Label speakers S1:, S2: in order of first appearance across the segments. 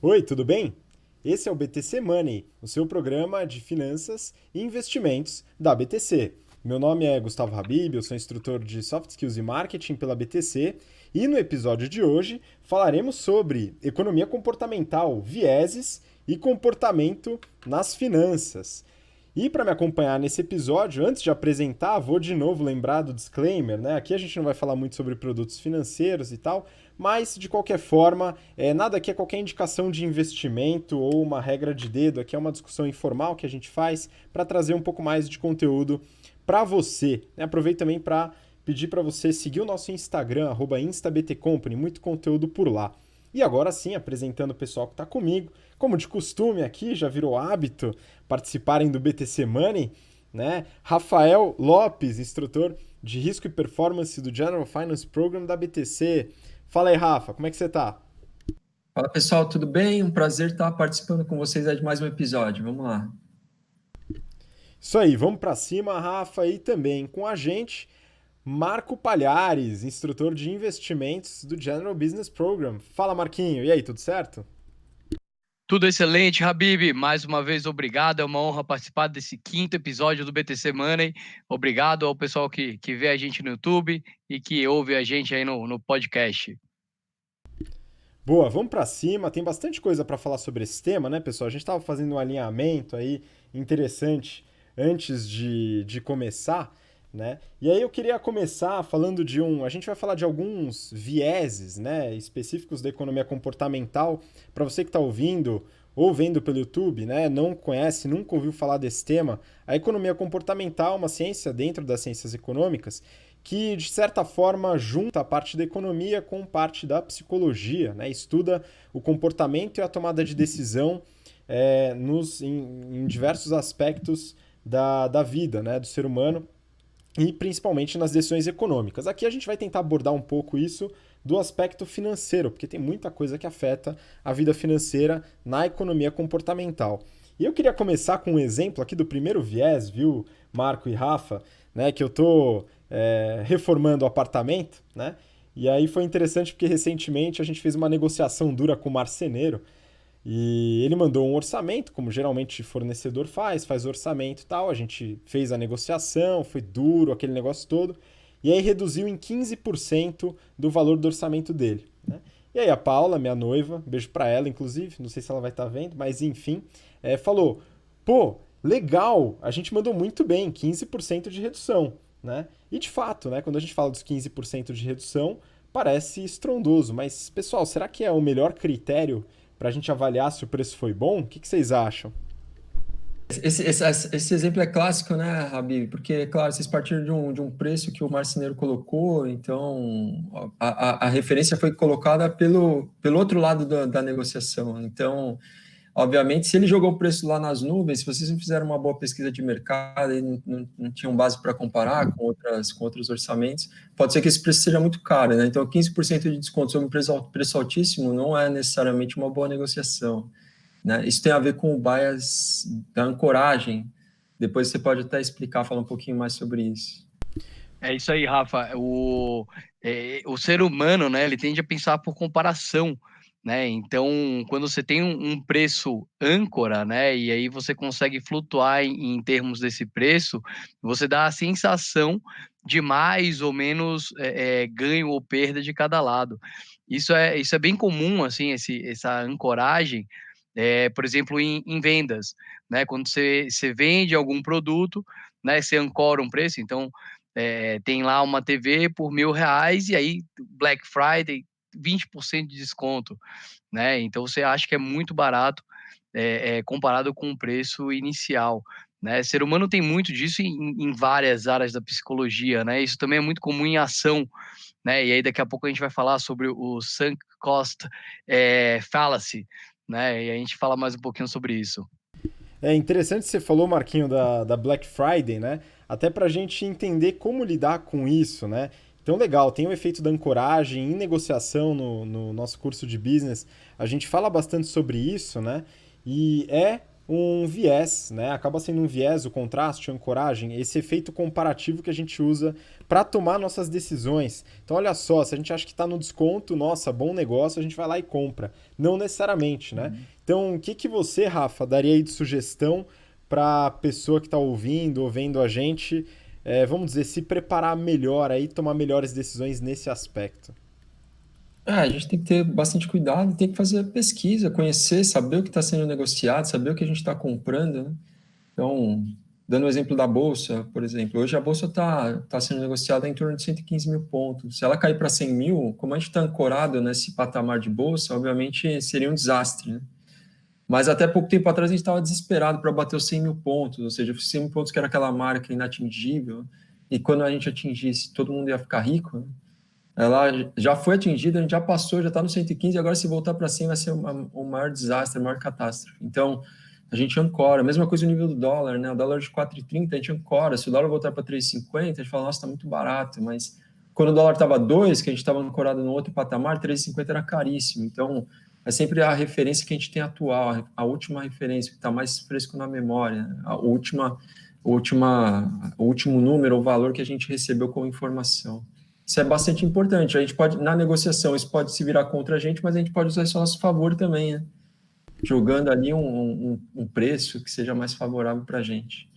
S1: Oi, tudo bem? Esse é o BTC Money, o seu programa de finanças e investimentos da BTC. Meu nome é Gustavo Habib, eu sou instrutor de Soft Skills e Marketing pela BTC e no episódio de hoje falaremos sobre economia comportamental, vieses e comportamento nas finanças. E para me acompanhar nesse episódio, antes de apresentar, vou de novo lembrar do disclaimer, né? Aqui a gente não vai falar muito sobre produtos financeiros e tal, mas de qualquer forma, nada aqui é qualquer indicação de investimento ou uma regra de dedo, aqui é uma discussão informal que a gente faz para trazer um pouco mais de conteúdo para você. Né? Aproveito também para pedir para você seguir o nosso Instagram, @instabtcompany, muito conteúdo por lá. E agora sim, apresentando o pessoal que está comigo, como de costume aqui, já virou hábito participarem do BTC Money, né? Rafael Lopes, instrutor de risco e performance do General Finance Program da BTC. Fala aí, Rafa, como é que você tá?
S2: Fala pessoal, tudo bem? Um prazer estar participando com vocês aí de mais um episódio. Vamos lá.
S1: Isso aí, vamos para cima, Rafa, e também com a gente, Marco Palhares, instrutor de investimentos do General Business Program. Fala, Marquinho, e aí, tudo certo?
S3: Tudo excelente, Habib. Mais uma vez, obrigado. É uma honra participar desse quinto episódio do BTC Money. Obrigado ao pessoal que vê a gente no YouTube e que ouve a gente aí no podcast.
S1: Boa, vamos para cima. Tem bastante coisa para falar sobre esse tema, né, pessoal? A gente estava fazendo um alinhamento aí interessante antes de começar, né? E aí eu queria começar falando de um. A gente vai falar de alguns vieses, né, específicos da economia comportamental. Para você que está ouvindo ou vendo pelo YouTube, né, não conhece, nunca ouviu falar desse tema, a economia comportamental é uma ciência dentro das ciências econômicas que, de certa forma, junta a parte da economia com parte da psicologia, né? Estuda o comportamento e a tomada de decisão em diversos aspectos da vida, né? Do ser humano e principalmente nas decisões econômicas. Aqui a gente vai tentar abordar um pouco isso do aspecto financeiro, porque tem muita coisa que afeta a vida financeira na economia comportamental. E eu queria começar com um exemplo aqui do primeiro viés, viu, Marco e Rafa, né, que eu tô reformando o apartamento, né? E aí foi interessante porque recentemente a gente fez uma negociação dura com o marceneiro e ele mandou um orçamento, como geralmente fornecedor faz orçamento e tal. A gente fez a negociação, foi duro, aquele negócio todo. E aí reduziu em 15% do valor do orçamento dele. Né? E aí a Paula, minha noiva, beijo pra ela, inclusive, não sei se ela vai estar vendo, mas enfim, falou: pô, legal, a gente mandou muito bem, 15% de redução. Né? E de fato, né, quando a gente fala dos 15% de redução, parece estrondoso. Mas, pessoal, será que é o melhor critério para a gente avaliar se o preço foi bom? O que vocês acham?
S2: Esse exemplo é clássico, né, Rabi? Porque, claro, vocês partiram de um preço que o marceneiro colocou, então a referência foi colocada pelo outro lado da negociação. Então, obviamente, se ele jogou o preço lá nas nuvens, se vocês não fizeram uma boa pesquisa de mercado e não tinham base para comparar com outros orçamentos, pode ser que esse preço seja muito caro, né? Então, 15% de desconto sobre um preço altíssimo não é necessariamente uma boa negociação, né? Isso tem a ver com o bias da ancoragem. Depois você pode até explicar, falar um pouquinho mais sobre isso.
S3: É isso aí, Rafa. O ser humano, né, ele tende a pensar por comparação, né? Então, quando você tem um preço âncora, né, e aí você consegue flutuar em termos desse preço, você dá a sensação de mais ou menos ganho ou perda de cada lado. Isso é bem comum, assim, essa ancoragem, por exemplo, em vendas, né? Quando você vende algum produto, né, você ancora um preço, então tem lá uma TV por R$ 1.000 e aí Black Friday 20% de desconto, né? Então você acha que é muito barato comparado com o preço inicial, né? Ser humano tem muito disso em várias áreas da psicologia, né? Isso também é muito comum em ação, né? E aí daqui a pouco a gente vai falar sobre o sunk cost fallacy, né? E a gente fala mais um pouquinho sobre isso.
S1: É interessante que você falou, Marquinho, da Black Friday, né? Até para a gente entender como lidar com isso, né? Então, legal, tem o efeito da ancoragem em negociação no nosso curso de business. A gente fala bastante sobre isso, né? E é um viés, né? Acaba sendo um viés, o contraste, a ancoragem, esse efeito comparativo que a gente usa para tomar nossas decisões. Então, olha só, se a gente acha que está no desconto, nossa, bom negócio, a gente vai lá e compra. Não necessariamente, né? Então, o que que você, Rafa, daria aí de sugestão para a pessoa que está ouvindo ou vendo a gente, vamos dizer, se preparar melhor aí, tomar melhores decisões nesse aspecto?
S2: A gente tem que ter bastante cuidado, tem que fazer pesquisa, conhecer, saber o que está sendo negociado, saber o que a gente está comprando, né? Então, dando o exemplo da Bolsa, por exemplo, hoje a Bolsa tá sendo negociada em torno de 115 mil pontos. Se ela cair para 100 mil, como a gente está ancorado nesse patamar de Bolsa, obviamente seria um desastre, né? Mas até pouco tempo atrás a gente estava desesperado para bater os 100 mil pontos, ou seja, os 100 mil pontos que era aquela marca inatingível, e quando a gente atingisse, todo mundo ia ficar rico, né? Ela já foi atingida, a gente já passou, já está no 115, agora se voltar para cima vai ser o maior desastre, a maior catástrofe. Então, a gente ancora, a mesma coisa no nível do dólar, né? O dólar de 4,30 a gente ancora, se o dólar voltar para 3,50, a gente fala, nossa, está muito barato, mas quando o dólar estava 2, que a gente estava ancorado no outro patamar, 3,50 era caríssimo. Então, é sempre a referência que a gente tem atual, a última referência, que está mais fresco na memória, o último número, o valor que a gente recebeu como informação. Isso é bastante importante. A gente pode, na negociação, isso pode se virar contra a gente, mas a gente pode usar isso a nosso favor também, né? Jogando ali um preço que seja mais favorável para a gente,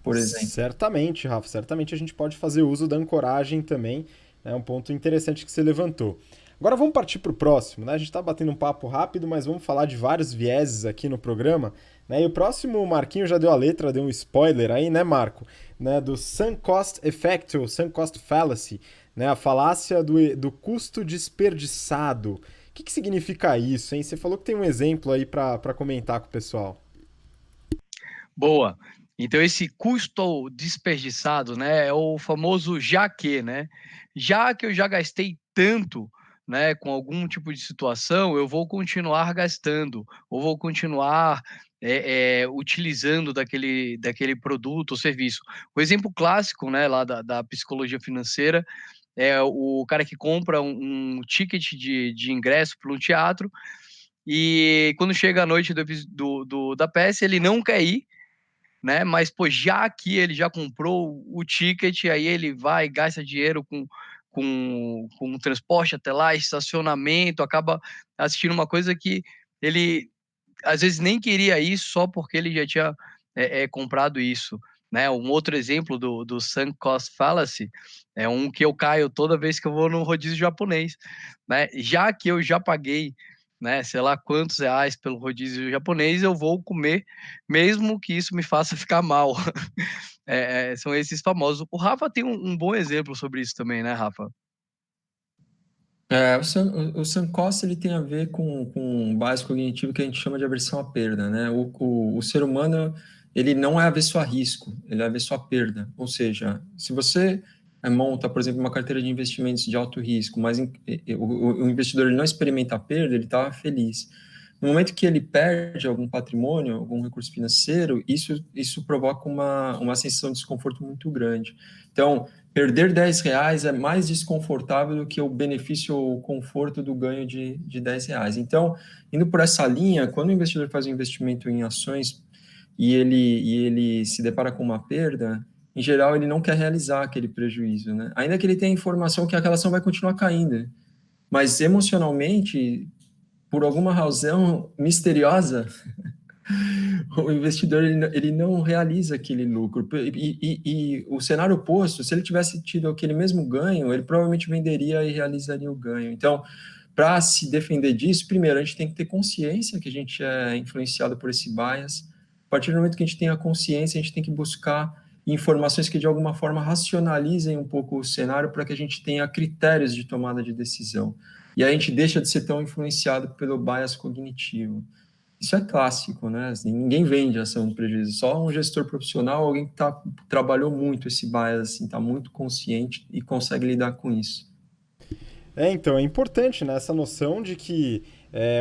S2: por exemplo.
S1: Certamente, Rafa, certamente a gente pode fazer uso da ancoragem também, é um ponto interessante que você levantou. Agora vamos partir para o próximo, né? A gente está batendo um papo rápido, mas vamos falar de vários vieses aqui no programa, né? E o próximo, o Marquinho já deu a letra, deu um spoiler aí, né, Marco? Né? Do Sunk Cost Effect, ou Sunk Cost Fallacy, né? A falácia do custo desperdiçado. O que significa isso, hein? Você falou que tem um exemplo aí para comentar com o pessoal.
S3: Boa. Então, esse custo desperdiçado, né, é o famoso já que, né? Já que eu já gastei tanto, né, com algum tipo de situação, eu vou continuar gastando, ou vou continuar utilizando daquele produto ou serviço. O exemplo clássico, né, lá da psicologia financeira, é o cara que compra um ticket de ingresso para um teatro, e quando chega a noite da peça, ele não quer ir, né? Mas, pô, já que ele já comprou o ticket, aí ele vai, gasta dinheiro com transporte até lá, estacionamento, acaba assistindo uma coisa que ele às vezes nem queria ir só porque ele já tinha comprado isso, né? Um outro exemplo do sunk cost fallacy é um que eu caio toda vez que eu vou no rodízio japonês, né? Já que eu já paguei, né, sei lá quantos reais pelo rodízio japonês, eu vou comer, mesmo que isso me faça ficar mal. São esses famosos. O Rafa tem um bom exemplo sobre isso também, né, Rafa?
S2: O sunk cost ele tem a ver com um base cognitivo que a gente chama de aversão à perda, né? O ser humano ele não é avesso a risco, ele é avesso à perda. Ou seja, se você monta, por exemplo, uma carteira de investimentos de alto risco, mas o investidor ele não experimenta a perda, ele está feliz. No momento que ele perde algum patrimônio, algum recurso financeiro, isso provoca uma sensação de desconforto muito grande. Então, perder 10 reais é mais desconfortável do que o benefício ou o conforto do ganho de 10 reais. Então, indo por essa linha, quando o investidor faz um investimento em ações e ele se depara com uma perda, em geral, ele não quer realizar aquele prejuízo, né? Ainda que ele tenha informação que aquela ação vai continuar caindo. Mas emocionalmente, por alguma razão misteriosa, o investidor ele não realiza aquele lucro. E o cenário oposto, se ele tivesse tido aquele mesmo ganho, ele provavelmente venderia e realizaria o ganho. Então, para se defender disso, primeiro, a gente tem que ter consciência que a gente é influenciado por esse bias. A partir do momento que a gente tem a consciência, a gente tem que buscar informações que, de alguma forma, racionalizem um pouco o cenário para que a gente tenha critérios de tomada de decisão. E a gente deixa de ser tão influenciado pelo bias cognitivo. Isso é clássico, né? Assim, ninguém vende ação de prejuízo, só um gestor profissional, alguém que trabalhou muito esse bias, assim, está muito consciente e consegue lidar com isso.
S1: Então, é importante, né, essa noção de que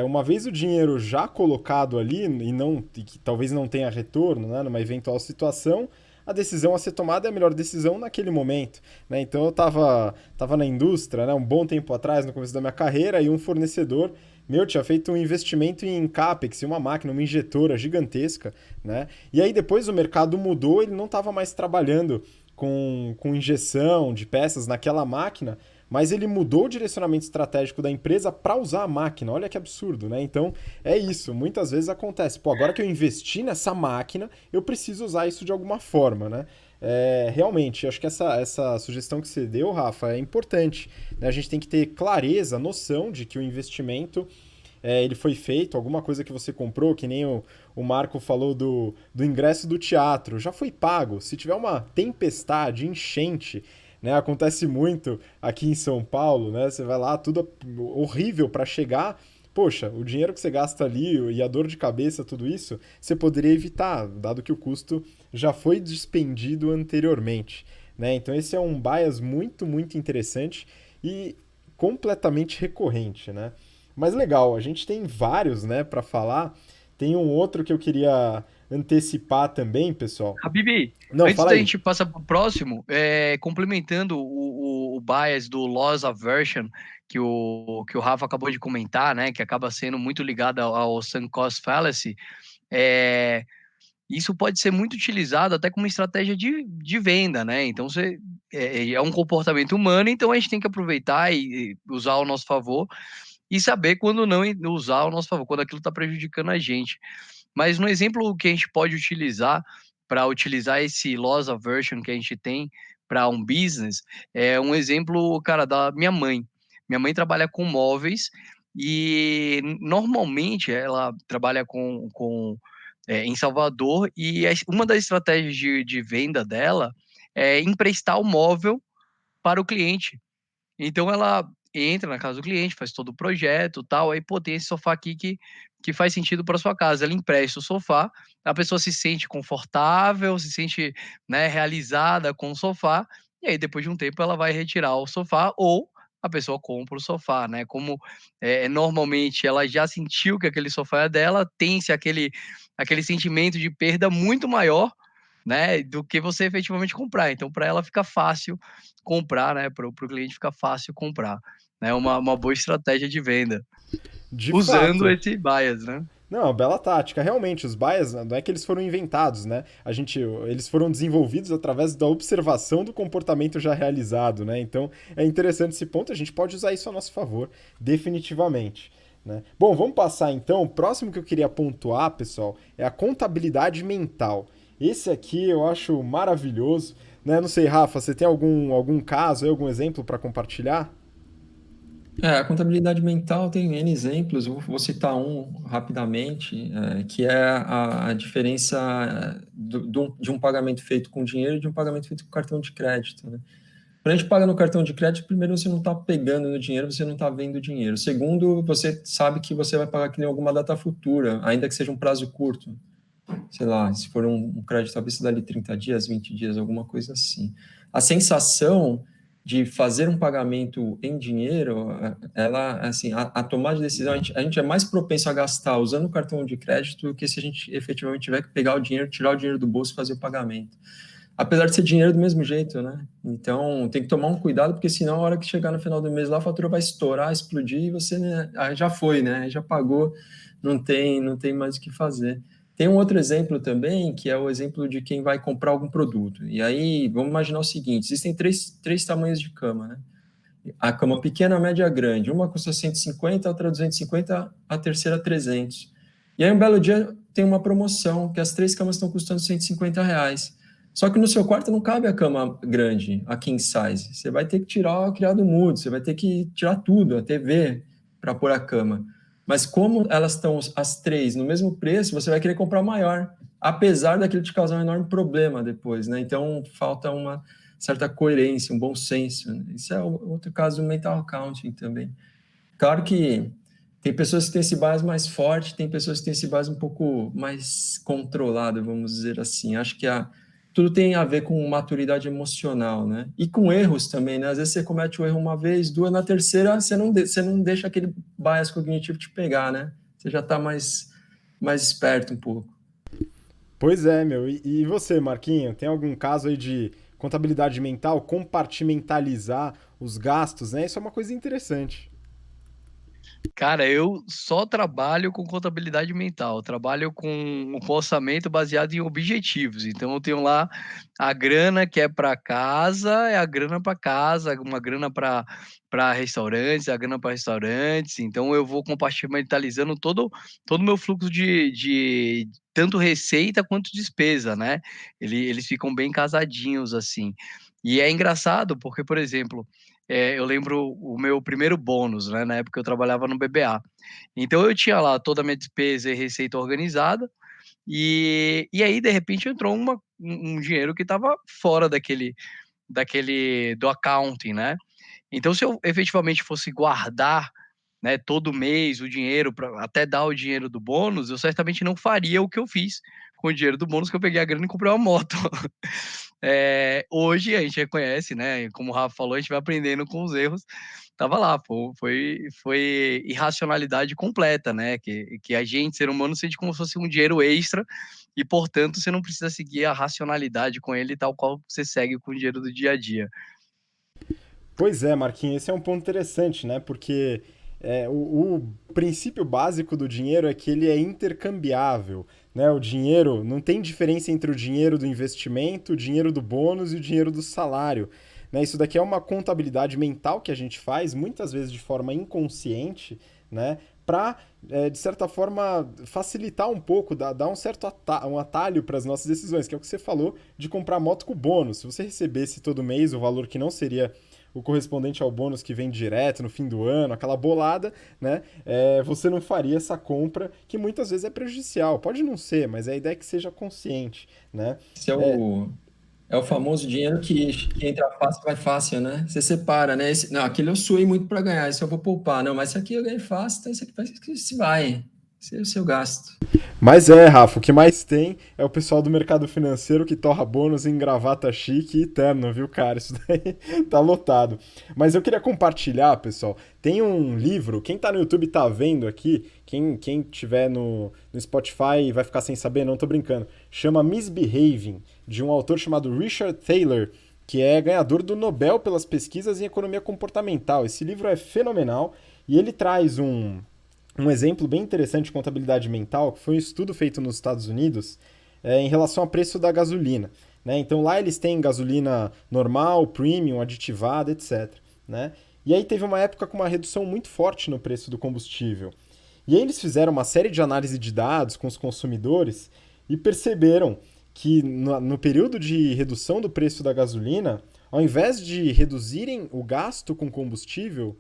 S1: uma vez o dinheiro já colocado ali e que talvez não tenha retorno, né, numa eventual situação, a decisão a ser tomada é a melhor decisão naquele momento, né? Então eu tava na indústria, né, um bom tempo atrás, no começo da minha carreira, e um fornecedor meu, tinha feito um investimento em CAPEX, em uma máquina, uma injetora gigantesca, né? E aí depois o mercado mudou, ele não estava mais trabalhando com injeção de peças naquela máquina, mas ele mudou o direcionamento estratégico da empresa para usar a máquina. Olha que absurdo, né? Então é isso. Muitas vezes acontece. Pô, agora que eu investi nessa máquina, eu preciso usar isso de alguma forma, né? Realmente, acho que essa sugestão que você deu, Rafa, é importante, né? A gente tem que ter clareza, noção de que o investimento ele foi feito, alguma coisa que você comprou, que nem o Marco falou do ingresso do teatro, já foi pago. Se tiver uma tempestade, enchente, né, acontece muito aqui em São Paulo, né? Você vai lá, tudo horrível para chegar. Poxa, o dinheiro que você gasta ali e a dor de cabeça, tudo isso, você poderia evitar, dado que o custo já foi despendido anteriormente, né? Então esse é um bias muito, muito interessante e completamente recorrente, né? Mas legal, a gente tem vários, né, para falar. Tem um outro que eu queria antecipar também, pessoal.
S3: Habibi,
S1: Não,
S3: antes
S1: fala
S3: da
S1: aí.
S3: gente passar para o próximo, complementando o bias do loss aversion que o Rafa acabou de comentar, né, que acaba sendo muito ligado ao sunk cost fallacy, é, isso pode ser muito utilizado até como estratégia de venda, né? Então é um comportamento humano, então a gente tem que aproveitar e usar ao nosso favor e saber quando não usar ao nosso favor, quando aquilo está prejudicando a gente. Mas no exemplo que a gente pode utilizar para utilizar esse loss aversion que a gente tem para um business, é um exemplo, cara, da minha mãe. Minha mãe trabalha com móveis e normalmente ela trabalha em Salvador e uma das estratégias de venda dela é emprestar o móvel para o cliente. Então ela entra na casa do cliente, faz todo o projeto, tal, aí pô, tem esse sofá aqui que faz sentido para sua casa. Ela empresta o sofá, a pessoa se sente confortável, se sente, né, realizada com o sofá, e aí depois de um tempo ela vai retirar o sofá ou a pessoa compra o sofá, né? Como normalmente ela já sentiu que aquele sofá é dela, tem-se aquele sentimento de perda muito maior, né, do que você efetivamente comprar. Então, para ela fica fácil comprar, né, para o cliente fica fácil comprar, né, uma boa estratégia de venda,
S1: De
S3: usando
S1: fato.
S3: esse bias, né.
S1: Não, bela tática. Realmente, os bias não é que eles foram inventados, né? Eles foram desenvolvidos através da observação do comportamento já realizado, né? Então, é interessante esse ponto. A gente pode usar isso a nosso favor, definitivamente. Né? Bom, vamos passar então. O próximo que eu queria pontuar, pessoal, é a contabilidade mental. Esse aqui eu acho maravilhoso. Né? Não sei, Rafa, você tem algum caso, algum exemplo para compartilhar?
S2: A contabilidade mental tem N exemplos, vou citar um rapidamente, que é a diferença de um pagamento feito com dinheiro e de um pagamento feito com cartão de crédito, né? Quando a gente paga no cartão de crédito, primeiro você não está pegando no dinheiro, você não está vendo o dinheiro. Segundo, você sabe que você vai pagar aquilo em alguma data futura, ainda que seja um prazo curto. Sei lá, se for um crédito, talvez se dali 30 dias, 20 dias, alguma coisa assim. A sensação de fazer um pagamento em dinheiro, ela, assim, a tomada de decisão, a gente é mais propenso a gastar usando o cartão de crédito do que se a gente efetivamente tiver que pegar o dinheiro, tirar o dinheiro do bolso e fazer o pagamento. Apesar de ser dinheiro do mesmo jeito, né? Então, tem que tomar um cuidado, porque senão, a hora que chegar no final do mês lá, a fatura vai estourar, explodir, e você, né, já foi, né? Já pagou, não tem mais o que fazer. Tem um outro exemplo também, que é o exemplo de quem vai comprar algum produto. E aí, vamos imaginar o seguinte, existem três tamanhos de cama, né? A cama pequena, a média, a grande. Uma custa 150, a outra 250, a terceira 300. E aí, um belo dia, tem uma promoção, que as três camas estão custando R$ 150. Só que no seu quarto não cabe a cama grande, a king size. Você vai ter que tirar o criado mudo, você vai ter que tirar tudo, a TV, para pôr a cama. Mas como elas estão as três no mesmo preço, você vai querer comprar maior, apesar daquilo te causar um enorme problema depois, né? Então, falta uma certa coerência, um bom senso, né? Isso é outro caso do mental accounting também. Claro que tem pessoas que têm esse bias mais forte, tem pessoas que têm esse bias um pouco mais controlado, vamos dizer assim. Acho que tudo tem a ver com maturidade emocional, né? E com erros também, né? Às vezes você comete o erro uma vez, duas, na terceira você não deixa aquele bias cognitivo te pegar, né? Você já está mais esperto um pouco.
S1: Pois é, meu. E você, Marquinho, tem algum caso aí de contabilidade mental, compartimentalizar os gastos, né? Isso é uma coisa interessante.
S3: Cara, eu só trabalho com contabilidade mental, trabalho com orçamento baseado em objetivos. Então eu tenho lá a grana que é para casa, é a grana para casa, uma grana para restaurantes, a grana para restaurantes. Então eu vou compartimentalizando todo o meu fluxo de tanto receita quanto despesa, né? Eles ficam bem casadinhos assim. E é engraçado porque, por exemplo, eu lembro o meu primeiro bônus, né, na época eu trabalhava no BBA. Então eu tinha lá toda a minha despesa e receita organizada, e aí de repente entrou um dinheiro que estava fora daquele do accounting, né. Então se eu efetivamente fosse guardar, né, todo mês o dinheiro para até dar o dinheiro do bônus, eu certamente não faria o que eu fiz com o dinheiro do bônus, que eu peguei a grana e comprei uma moto. Hoje a gente reconhece, né, como o Rafa falou, a gente vai aprendendo com os erros. Tava lá, pô, foi irracionalidade completa, né, que a gente, ser humano, sente como se fosse um dinheiro extra e, portanto, você não precisa seguir a racionalidade com ele tal qual você segue com o dinheiro do dia a dia.
S1: Pois é, Marquinhos, esse é um ponto interessante, né? Porque o princípio básico do dinheiro é que ele é intercambiável, né? O dinheiro, não tem diferença entre o dinheiro do investimento, o dinheiro do bônus e o dinheiro do salário, né? Isso daqui é uma contabilidade mental que a gente faz, muitas vezes de forma inconsciente, né? Para, de certa forma, facilitar um pouco, dar um certo um atalho para as nossas decisões, que é o que você falou de comprar moto com bônus. Se você recebesse todo mês o valor que não seria o correspondente ao bônus que vem direto no fim do ano, aquela bolada, né? Você não faria essa compra que muitas vezes é prejudicial. Pode não ser, mas a ideia é que seja consciente, né?
S2: Esse é o famoso dinheiro que entra fácil, vai fácil, né? Você separa, né? Não, aquele eu suei muito para ganhar, esse eu vou poupar. Não, mas esse aqui eu ganhei fácil, então esse aqui se vai. Esse é o seu gasto.
S1: Mas Rafa, o que mais tem é o pessoal do mercado financeiro que torra bônus em gravata chique e terno, viu, cara? Isso daí tá lotado. Mas eu queria compartilhar, pessoal. Tem um livro, quem tá no YouTube tá vendo aqui, quem tiver no Spotify vai ficar sem saber, não tô brincando. Chama Misbehaving, de um autor chamado Richard Thaler, que é ganhador do Nobel pelas pesquisas em economia comportamental. Esse livro é fenomenal e ele traz um exemplo bem interessante de contabilidade mental, que foi um estudo feito nos Estados Unidos em relação ao preço da gasolina. Né? Então lá eles têm gasolina normal, premium, aditivada, etc. Né? E aí teve uma época com uma redução muito forte no preço do combustível. E aí eles fizeram uma série de análise de dados com os consumidores e perceberam que no período de redução do preço da gasolina, ao invés de reduzirem o gasto com combustível,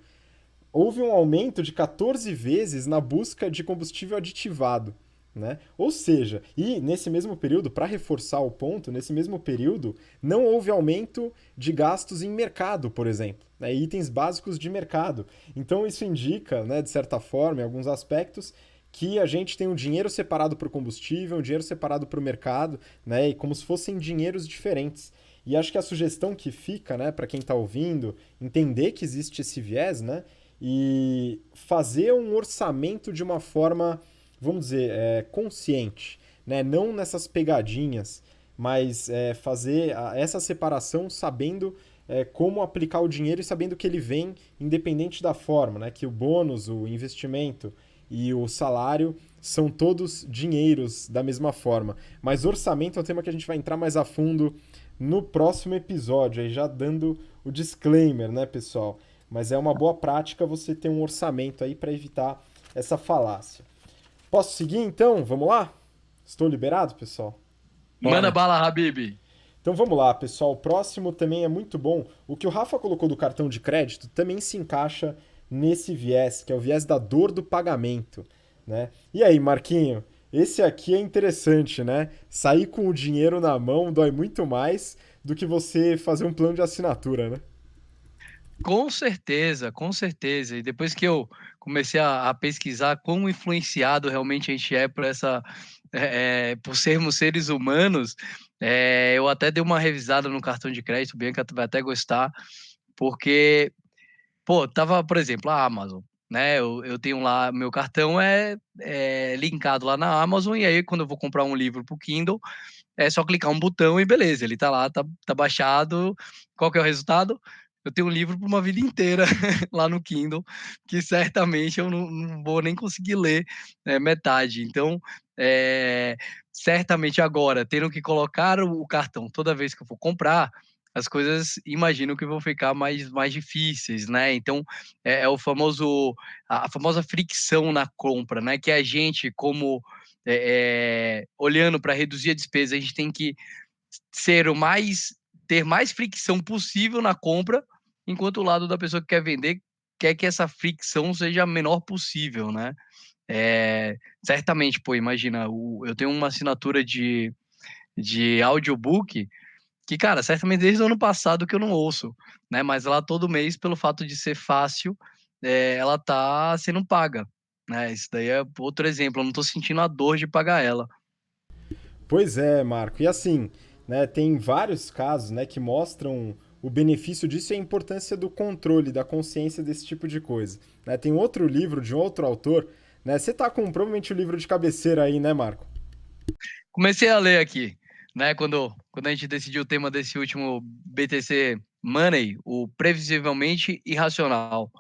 S1: houve um aumento de 14 vezes na busca de combustível aditivado. Né? Ou seja, e nesse mesmo período, para reforçar o ponto, nesse mesmo período não houve aumento de gastos em mercado, por exemplo, né? Itens básicos de mercado. Então isso indica, né, de certa forma, em alguns aspectos, que a gente tem um dinheiro separado para o combustível, um dinheiro separado para o mercado, né, e como se fossem dinheiros diferentes. E acho que a sugestão que fica, né, para quem está ouvindo, entender que existe esse viés, né, e fazer um orçamento de uma forma, vamos dizer, consciente, né? Não nessas pegadinhas, mas fazer essa separação sabendo como aplicar o dinheiro e sabendo que ele vem independente da forma, né? Que o bônus, o investimento e o salário são todos dinheiros da mesma forma. Mas orçamento é um tema que a gente vai entrar mais a fundo no próximo episódio, aí já dando o disclaimer, né, pessoal? Mas é uma boa prática você ter um orçamento aí para evitar essa falácia. Posso seguir então? Vamos lá? Estou liberado, pessoal?
S3: Manda
S2: Bora.
S3: bala, Habib.
S1: Então vamos lá, pessoal. O próximo também é muito bom. O que o Rafa colocou do cartão de crédito também se encaixa nesse viés, que é o viés da dor do pagamento, né? E aí, Marquinho? Esse aqui é interessante, né? Sair com o dinheiro na mão dói muito mais do que você fazer um plano de assinatura, né?
S3: Com certeza, com certeza. E depois que eu comecei a pesquisar como influenciado realmente a gente é por por sermos seres humanos, eu até dei uma revisada no cartão de crédito, Bianca vai até gostar, porque, pô, tava, por exemplo, a Amazon, né? Eu tenho lá, meu cartão é linkado lá na Amazon, e aí quando eu vou comprar um livro pro Kindle, é só clicar um botão e beleza, ele tá lá, tá baixado. Qual que é o resultado? eu tenho um livro para uma vida inteira lá no Kindle, que certamente eu não vou nem conseguir ler, metade. Então, eh, certamente agora, tendo que colocar o cartão toda vez que eu for comprar, as coisas imagino que vão ficar mais difíceis, né. Então, é o famoso a famosa fricção na compra, né, que a gente como, olhando para reduzir a despesa, a gente tem que ser o mais ter mais fricção possível na compra, enquanto o lado da pessoa que quer vender quer que essa fricção seja a menor possível, né. Certamente, pô, imagina, eu tenho uma assinatura de audiobook que, cara, certamente desde o ano passado que eu não ouço, né, mas ela todo mês, pelo fato de ser fácil, ela tá sendo paga, né. Isso daí é outro exemplo, eu não tô sentindo a dor de pagar ela.
S1: Pois é, Marco. E assim, né, tem vários casos, né, que mostram o benefício disso e a importância do controle, da consciência desse tipo de coisa. Né, tem outro livro de um outro autor, né? Você tá com provavelmente o livro de cabeceira aí, né, Marco?
S3: Comecei a ler aqui, né, quando a gente decidiu o tema desse último BTC Money, o Previsivelmente Irracional,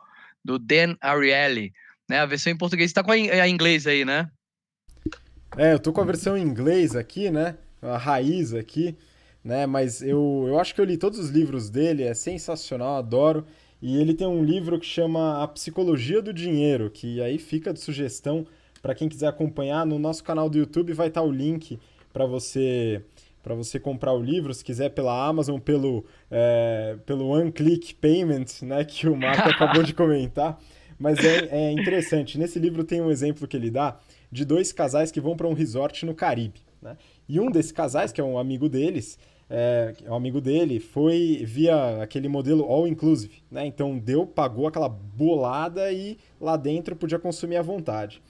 S3: do Dan Ariely, né, a versão em português tá com a inglês aí, né?
S1: É, eu tô com a versão em inglês aqui, né? A raiz aqui, né? Mas eu acho que eu li todos os livros dele, é sensacional, adoro. E ele tem um livro que chama A Psicologia do Dinheiro, que aí fica de sugestão para quem quiser acompanhar. No nosso canal do YouTube vai estar o link para você comprar o livro, se quiser pela Amazon, pelo One Click Payment, né? Que o Marco acabou de comentar. Mas é interessante. Nesse livro tem um exemplo que ele dá de dois casais que vão para um resort no Caribe. Né? E um desses casais, que é um amigo deles, um amigo dele, foi via aquele modelo all inclusive, né? Então pagou aquela bolada e lá dentro podia consumir à vontade.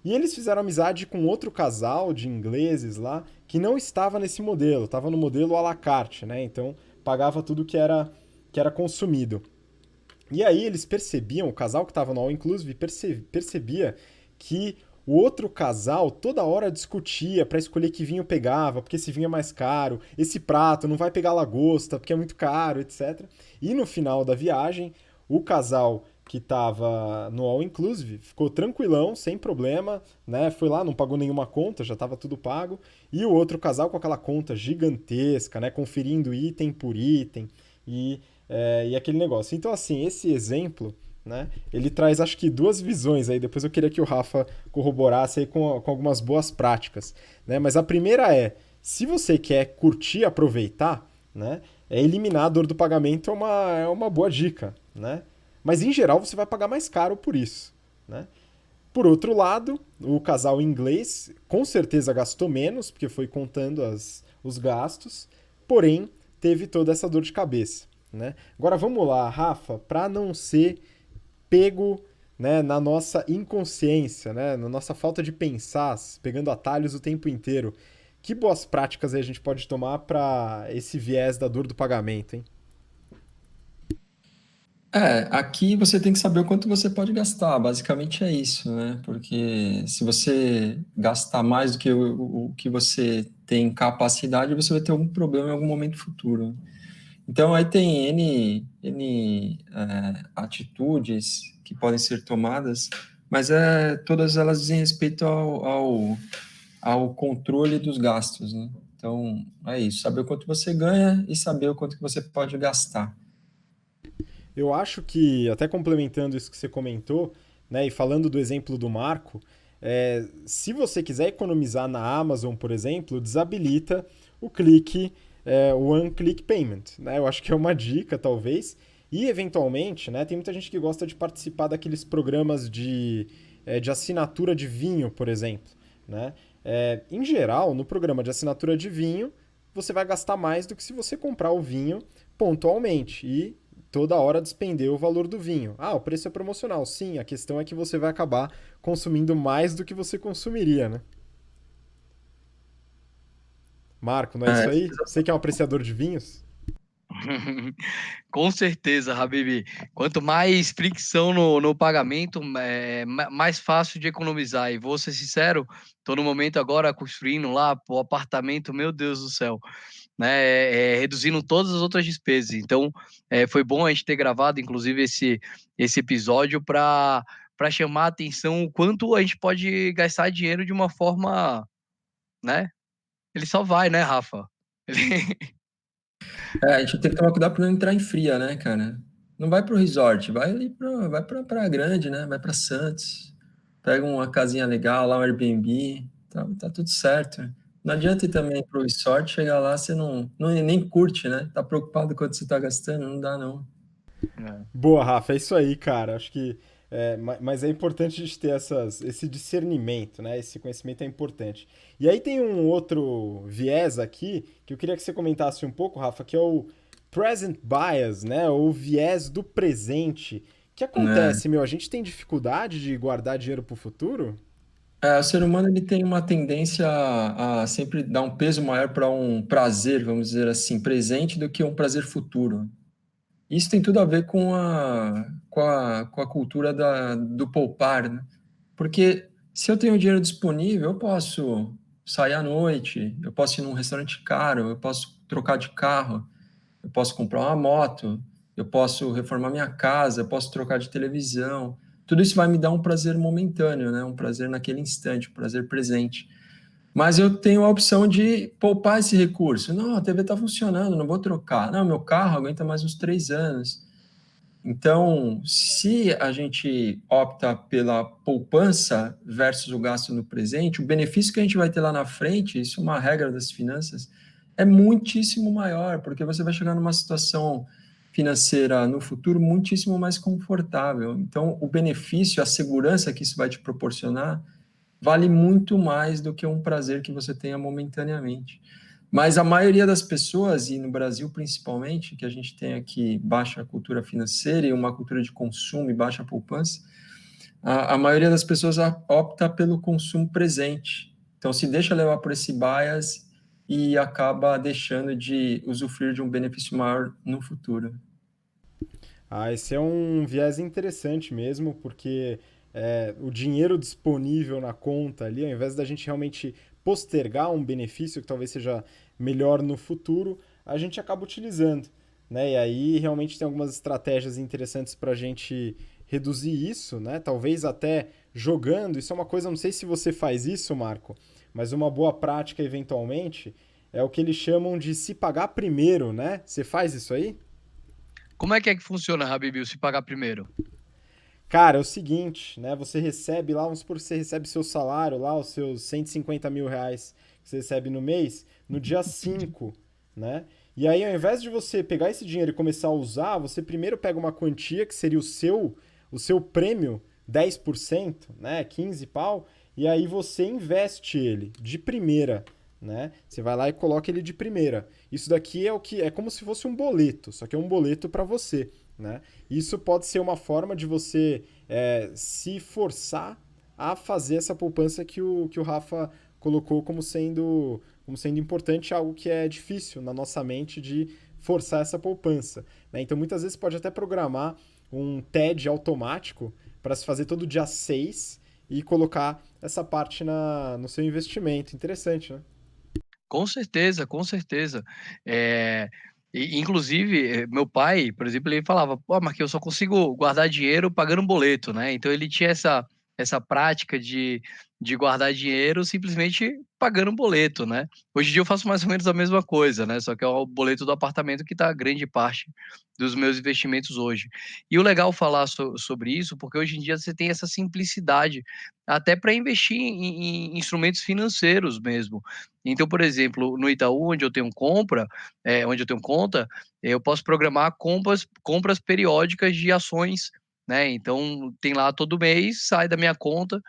S1: E eles fizeram amizade com outro casal de ingleses lá que não estava nesse modelo, estava no modelo à la carte, né? Então pagava tudo que era consumido. E aí eles percebiam, o casal que estava no All Inclusive percebia que o outro casal toda hora discutia para escolher que vinho pegava, porque esse vinho é mais caro, esse prato não vai pegar lagosta porque é muito caro, etc. E no final da viagem, o casal que estava no All Inclusive ficou tranquilão, sem problema, né? Foi lá, não pagou nenhuma conta, já estava tudo pago. E o outro casal com aquela conta gigantesca, né? Conferindo item por item e aquele negócio. Então, assim, esse exemplo, né, ele traz acho que duas visões aí. Depois eu queria que o Rafa corroborasse aí com algumas boas práticas. Né? Mas a primeira é, se você quer curtir, aproveitar, né, eliminar a dor do pagamento é uma boa dica. Né? Mas em geral você vai pagar mais caro por isso. Né? Por outro lado, o casal inglês com certeza gastou menos, porque foi contando os gastos, porém teve toda essa dor de cabeça. Né? Agora vamos lá, Rafa, para não ser pego, né, na nossa inconsciência, né, na nossa falta de pensar, pegando atalhos o tempo inteiro. Que boas práticas aí a gente pode tomar para esse viés da dor do pagamento, hein?
S2: Aqui você tem que saber o quanto você pode gastar, basicamente é isso, né? Porque se você gastar mais do que o que você tem capacidade, você vai ter algum problema em algum momento futuro. Então, aí tem atitudes que podem ser tomadas, mas todas elas dizem respeito ao controle dos gastos, né? Então, é isso, saber o quanto você ganha e saber o quanto que você pode gastar.
S1: Eu acho que, até complementando isso que você comentou, né, e falando do exemplo do Marco, se você quiser economizar na Amazon, por exemplo, desabilita o One Click Payment. Né? Eu acho que é uma dica, talvez. E, eventualmente, né, tem muita gente que gosta de participar daqueles programas de assinatura de vinho, por exemplo. Né? Em geral, no programa de assinatura de vinho, você vai gastar mais do que se você comprar o vinho pontualmente. E toda hora despender o valor do vinho. Ah, o preço é promocional. Sim, a questão é que você vai acabar consumindo mais do que você consumiria, né? Marco, não é
S2: É,
S1: isso aí? Você que é um apreciador de vinhos?
S3: Com certeza, Habibi. Quanto mais fricção no pagamento, mais fácil de economizar. E vou ser sincero, estou no momento agora construindo lá o apartamento, meu Deus do céu. né, reduzindo todas as outras despesas. Então, foi bom a gente ter gravado, inclusive, esse episódio para chamar a atenção o quanto a gente pode gastar dinheiro de uma forma, né? Ele só vai, né, Rafa?
S2: A gente tem que tomar cuidado para não entrar em fria, né, cara? Não vai pro resort, vai ali vai pra Praia Grande, né? Vai para Santos, pega uma casinha legal lá, um Airbnb, tá tudo certo. Não adianta ir também pro resort, chegar lá, você nem curte, né? Tá preocupado com quanto você tá gastando, não dá não.
S3: É.
S1: Boa, Rafa, é isso aí, cara. Acho que. Mas é importante a gente ter esse discernimento, né? Esse conhecimento é importante. E aí tem um outro viés aqui que eu queria que você comentasse um pouco, Rafa, que é o present bias, né? Ou viés do presente. O que
S2: É.
S1: acontece, meu? A gente tem dificuldade de guardar dinheiro pro futuro?
S2: O ser humano ele tem uma tendência a sempre dar um peso maior para um prazer, vamos dizer assim, presente do que um prazer futuro. Isso tem tudo a ver com a cultura do poupar, né? Porque se eu tenho dinheiro disponível, eu posso sair à noite, eu posso ir num restaurante caro, eu posso trocar de carro, eu posso comprar uma moto, eu posso reformar minha casa, eu posso trocar de televisão. Tudo isso vai me dar um prazer momentâneo, né? Um prazer naquele instante, um prazer presente. Mas eu tenho a opção de poupar esse recurso. Não, a TV está funcionando, não vou trocar. Não, meu carro aguenta mais uns 3 anos. Então, se a gente opta pela poupança versus o gasto no presente, o benefício que a gente vai ter lá na frente, isso é uma regra das finanças, é muitíssimo maior, porque você vai chegar numa situação financeira no futuro muitíssimo mais confortável. Então, o benefício, a segurança que isso vai te proporcionar, vale muito mais do que um prazer que você tenha momentaneamente. Mas a maioria das pessoas, e no Brasil principalmente, que a gente tem aqui baixa cultura financeira e uma cultura de consumo e baixa poupança, a maioria das pessoas opta pelo consumo presente. Então, se deixa levar por esse bias e acaba deixando de usufruir de um benefício maior no futuro.
S1: Ah, esse é um viés interessante mesmo, porque o dinheiro disponível na conta ali, ao invés da gente realmente postergar um benefício que talvez seja melhor no futuro, a gente acaba utilizando, né? E aí realmente tem algumas estratégias interessantes para a gente reduzir isso, né? Talvez até jogando. Isso é uma coisa, não sei se você faz isso, Marco, mas uma boa prática eventualmente é o que eles chamam de se pagar primeiro, né? Você faz isso aí?
S3: Como é que funciona, Habib, se pagar primeiro?
S1: Cara, é o seguinte, né? Você recebe lá, vamos supor que você recebe seu salário lá, os seus 150 mil reais que você recebe no mês, no dia 5, né? E aí, ao invés de você pegar esse dinheiro e começar a usar, você primeiro pega uma quantia que seria o seu prêmio, 10%, né? 15 pau, e aí você investe ele de primeira, né? Você vai lá e coloca ele de primeira. Isso daqui é o que é como se fosse um boleto, só que é um boleto para você, né? Isso pode ser uma forma de você se forçar a fazer essa poupança que o Rafa colocou como sendo importante, algo que é difícil na nossa mente de forçar essa poupança, né? Então muitas vezes pode até programar um TED automático para se fazer todo dia 6 e colocar essa parte no seu investimento. Interessante, né?
S3: Com certeza, com certeza. É, inclusive, meu pai, por exemplo, ele falava, pô, mas que eu só consigo guardar dinheiro pagando um boleto, né? Então ele tinha essa prática de guardar dinheiro simplesmente pagando um boleto, né? Hoje em dia eu faço mais ou menos a mesma coisa, né? Só que é o boleto do apartamento que está grande parte dos meus investimentos hoje. E o legal falar sobre isso, porque hoje em dia você tem essa simplicidade até para investir em instrumentos financeiros mesmo. Então, por exemplo, no Itaú, onde eu tenho conta, eu posso programar compras periódicas de ações, né? Então, tem lá todo mês, sai da minha conta,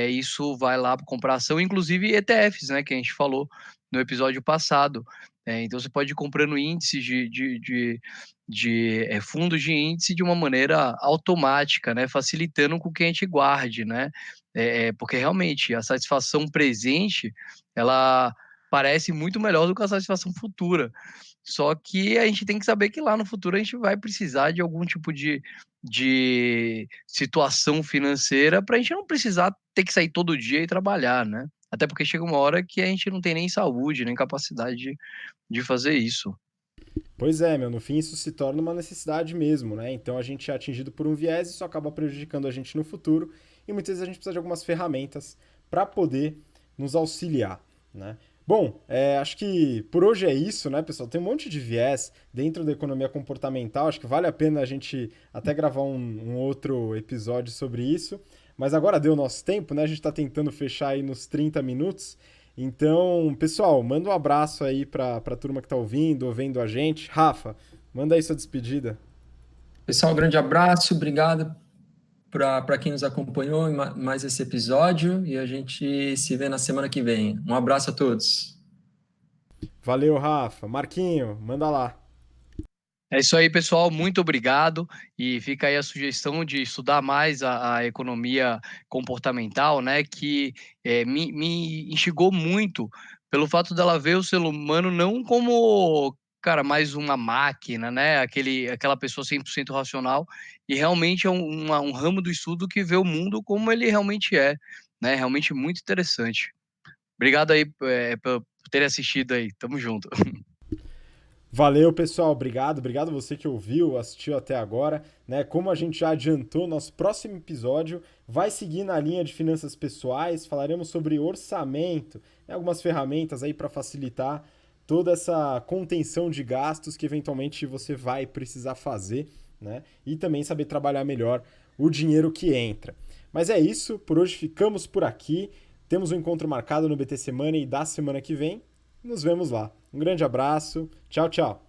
S3: isso vai lá para comprar ação, inclusive ETFs, né? Que a gente falou no episódio passado. Então, você pode ir comprando índices de fundos de índice de uma maneira automática, né? Facilitando com que a gente guarde, né? Porque realmente a satisfação presente ela parece muito melhor do que a satisfação futura. Só que a gente tem que saber que lá no futuro a gente vai precisar de algum tipo de situação financeira para a gente não precisar ter que sair todo dia e trabalhar, né? até porque chega uma hora que a gente não tem nem saúde, nem capacidade de fazer isso.
S1: Pois é, meu, no fim isso se torna uma necessidade mesmo, né? Então a gente é atingido por um viés e isso acaba prejudicando a gente no futuro e muitas vezes a gente precisa de algumas ferramentas para poder nos auxiliar, né? Bom, acho que por hoje é isso, né, pessoal? Tem um monte de viés dentro da economia comportamental, acho que vale a pena a gente até gravar um outro episódio sobre isso, mas agora deu nosso tempo, né? A gente está tentando fechar aí nos 30 minutos. Então, pessoal, manda um abraço aí pra turma que tá ouvindo, ou vendo a gente. Rafa, manda aí sua despedida.
S2: Pessoal, um grande abraço, obrigado para quem nos acompanhou em mais esse episódio e a gente se vê na semana que vem. Um abraço a todos.
S1: Valeu, Rafa. Marquinho, manda lá.
S3: É isso aí, pessoal. Muito obrigado. E fica aí a sugestão de estudar mais a economia comportamental, né? Que me instigou muito pelo fato dela ver o ser humano não como, cara, mais uma máquina, né? Aquela pessoa 100% racional. E realmente é um ramo do estudo que vê o mundo como ele realmente é, né? Realmente muito interessante. Obrigado aí por terem assistido aí. Tamo junto.
S1: Valeu, pessoal. Obrigado. Obrigado você que ouviu, assistiu até agora, né? Como a gente já adiantou, nosso próximo episódio vai seguir na linha de finanças pessoais. Falaremos sobre orçamento, né? Algumas ferramentas aí para facilitar toda essa contenção de gastos que eventualmente você vai precisar fazer, né? E também saber trabalhar melhor o dinheiro que entra. Mas é isso, por hoje ficamos por aqui. Temos um encontro marcado no BT Semana e da semana que vem. Nos vemos lá. Um grande abraço. Tchau, tchau.